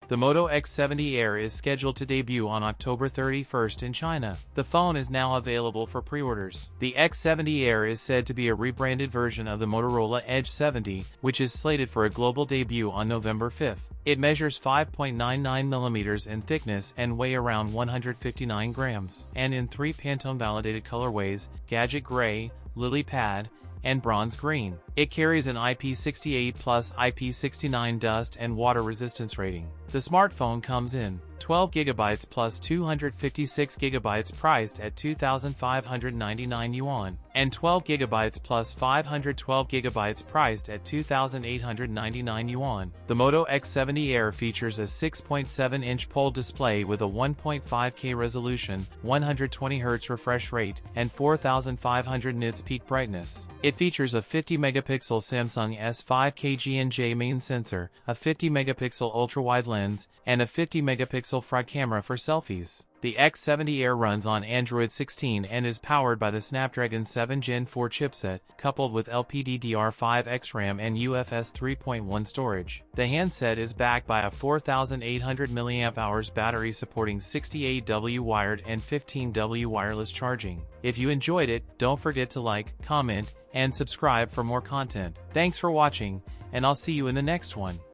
The Moto X70 Air is scheduled to debut on October 31st in China. The phone is now available for pre-orders. The X70 Air is said to be a rebranded version of the Motorola X70, which is slated for a global debut on November 5th. It measures 5.99mm in thickness and weigh around 159 grams, and in 3 Pantone-validated colorways: Gadget Gray, Lily Pad, and Bronze Green. It carries an IP68 plus IP69 dust and water resistance rating. The smartphone comes in 12GB plus 256GB priced at 2,599 yuan, and 12GB plus 512GB priced at 2,899 yuan. The Moto X70 Air features a 6.7-inch POL display with a 1.5K resolution, 120Hz refresh rate, and 4,500 nits peak brightness. It features a 50-megapixel Samsung S5 KG&J main sensor, a 50-megapixel ultra-wide lens, and a 50-megapixel front camera for selfies. The X70 Air runs on Android 16 and is powered by the Snapdragon 7 Gen 4 chipset, coupled with LPDDR5 XRAM and UFS 3.1 storage. The handset is backed by a 4,800 mAh battery supporting 68W wired and 15W wireless charging. If you enjoyed it, don't forget to like, comment, and subscribe for more content. Thanks for watching, and I'll see you in the next one.